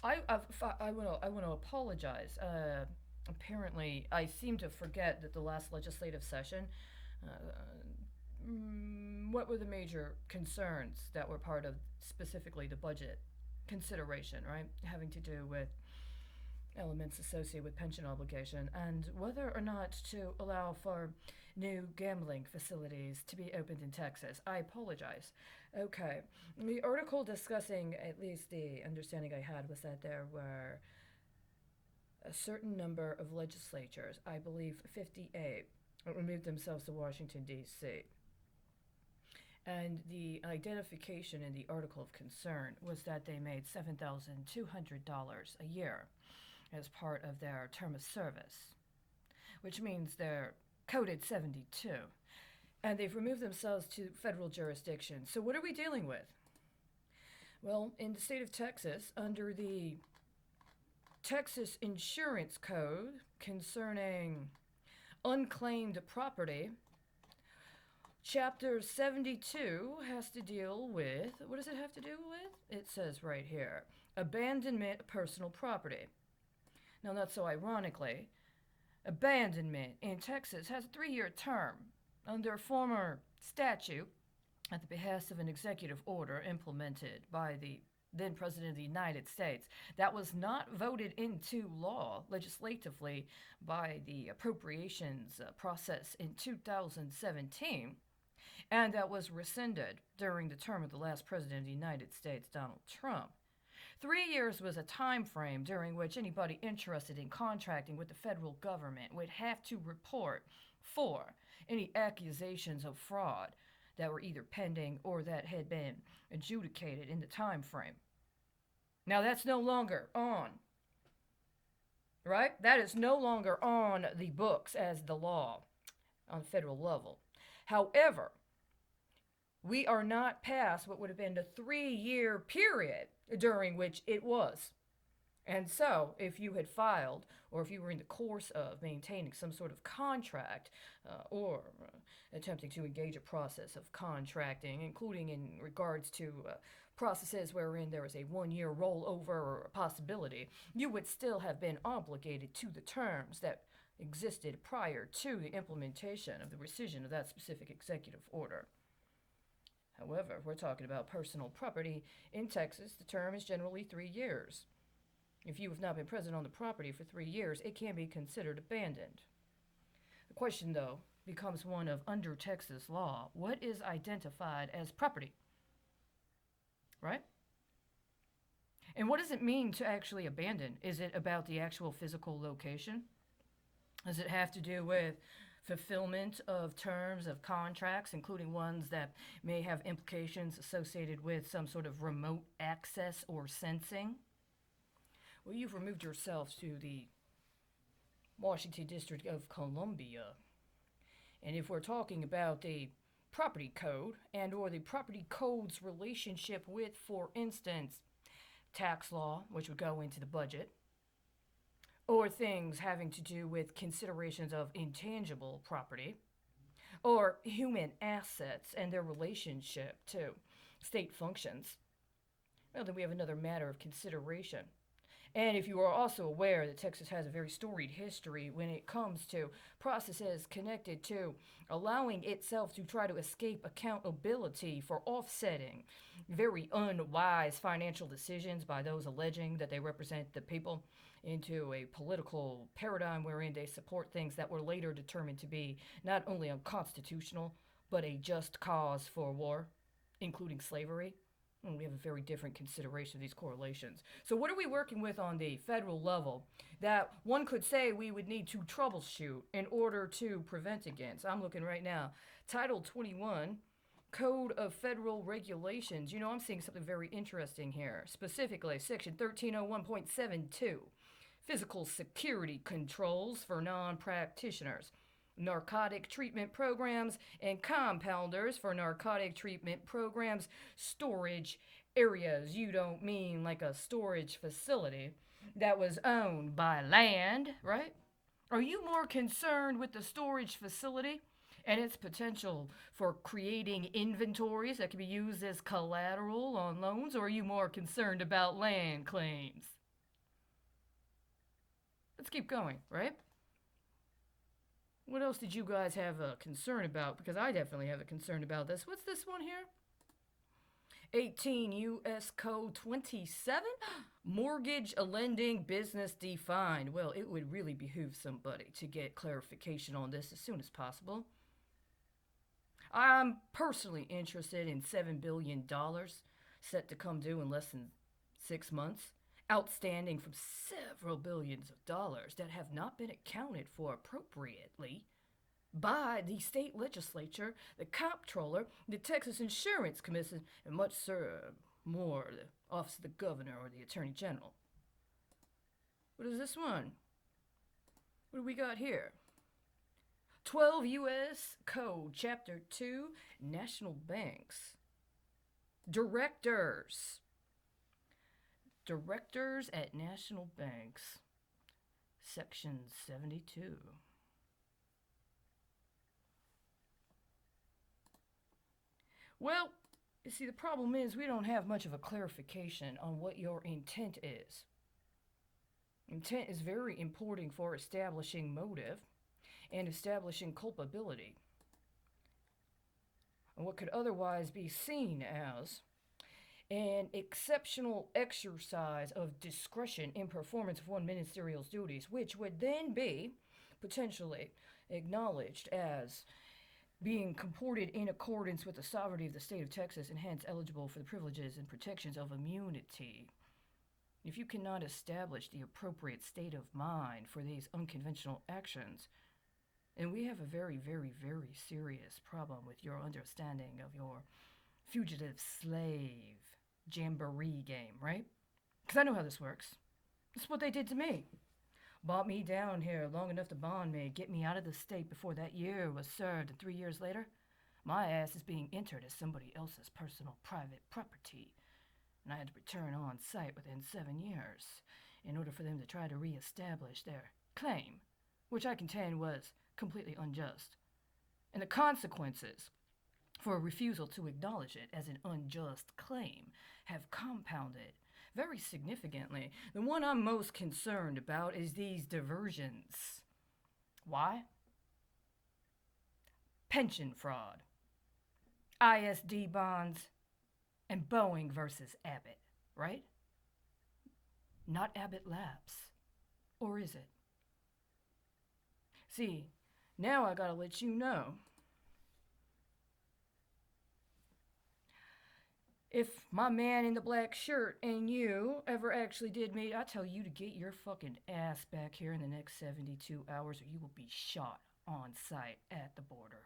I want to apologize. Apparently, I seem to forget that the last legislative session. What were the major concerns that were part of specifically the budget consideration, right? Having to do with elements associated with pension obligation and whether or not to allow for new gambling facilities to be opened in Texas. I apologize. Okay. The article discussing, at least the understanding I had, was that there were a certain number of legislatures, I believe 58, removed themselves to Washington, D.C. And the identification in the article of concern was that they made $7,200 a year as part of their term of service, which means they're coded 72. And they've removed themselves to federal jurisdiction. So, what are we dealing with? Well, in the state of Texas, under the Texas Insurance Code concerning unclaimed property, Chapter 72 has to deal with, what does it have to do with? It says right here, abandonment of personal property. Now, not so ironically, abandonment in Texas has a 3-year term under a former statute at the behest of an executive order implemented by the then President of the United States that was not voted into law legislatively by the appropriations process in 2017, and that was rescinded during the term of the last President of the United States, Donald Trump. 3 years was a time frame during which anybody interested in contracting with the federal government would have to report for any accusations of fraud that were either pending or that had been adjudicated in the time frame. Now that's no longer on, right? That is no longer on the books as the law on the federal level. However, we are not past what would have been the 3-year period during which it was. And so, if you had filed, or if you were in the course of maintaining some sort of contract, or attempting to engage a process of contracting, including in regards to processes wherein there is a 1-year rollover or a possibility, you would still have been obligated to the terms that existed prior to the implementation of the rescission of that specific executive order. However, if we're talking about personal property in Texas, the term is generally 3 years. If you have not been present on the property for 3 years, it can be considered abandoned. The question, though, becomes one of, under Texas law, what is identified as property? Right? And what does it mean to actually abandon? Is it about the actual physical location? Does it have to do with fulfillment of terms of contracts, including ones that may have implications associated with some sort of remote access or sensing? Well, you've removed yourselves to the Washington District of Columbia. And if we're talking about the property code and or the property code's relationship with, for instance, tax law, which would go into the budget, or things having to do with considerations of intangible property, or human assets and their relationship to state functions, well, then we have another matter of consideration. And if you are also aware that Texas has a very storied history when it comes to processes connected to allowing itself to try to escape accountability for offsetting very unwise financial decisions by those alleging that they represent the people into a political paradigm wherein they support things that were later determined to be not only unconstitutional, but a just cause for war, including slavery. And we have a very different consideration of these correlations. So what are we working with on the federal level that one could say we would need to troubleshoot in order to prevent against? I'm looking right now. Title 21, Code of Federal Regulations. You know, I'm seeing something very interesting here. Specifically, Section 1301.72, Physical Security Controls for Non-Practitioners. Narcotic treatment programs and compounders for narcotic treatment programs, storage areas. You don't mean like a storage facility that was owned by land, right? Are you more concerned with the storage facility and its potential for creating inventories that can be used as collateral on loans, or are you more concerned about land claims? Let's keep going, right? What else did you guys have a concern about? Because I definitely have a concern about this. What's this one here? 18 U.S. Code 27? Mortgage lending business defined. Well, it would really behoove somebody to get clarification on this as soon as possible. I'm personally interested in $7 billion set to come due in less than 6 months, outstanding from several billions of dollars that have not been accounted for appropriately by the state legislature, the comptroller, the Texas Insurance Commission, and much more, the office of the governor or the attorney general. What is this one? What do we got here? 12 U.S. Code, Chapter 2, National Banks. Directors. Directors at national banks. Section 72. Well, you see, the problem is we don't have much of a clarification on what your intent is. Intent is very important for establishing motive and establishing culpability. And what could otherwise be seen as an exceptional exercise of discretion in performance of one ministerial's duties, which would then be potentially acknowledged as being comported in accordance with the sovereignty of the state of Texas and hence eligible for the privileges and protections of immunity. If you cannot establish the appropriate state of mind for these unconventional actions, and we have a very, very, very serious problem with your understanding of your fugitive slave jamboree game, right? Because I know how this works. This is what they did to me. Bought me down here long enough to bond me, get me out of the state before that year was served, and 3 years later, my ass is being entered as somebody else's personal private property. And I had to return on site within 7 years in order for them to try to reestablish their claim, which I contend was completely unjust. And the consequences for a refusal to acknowledge it as an unjust claim have compounded very significantly. The one I'm most concerned about is these diversions. Why? Pension fraud, ISD bonds, and Boeing versus Abbott, right? Not Abbott Labs. Or is it? See, now I gotta let you know. If my man in the black shirt and you ever actually did meet, I tell you to get your fucking ass back here in the next 72 hours or you will be shot on sight at the border.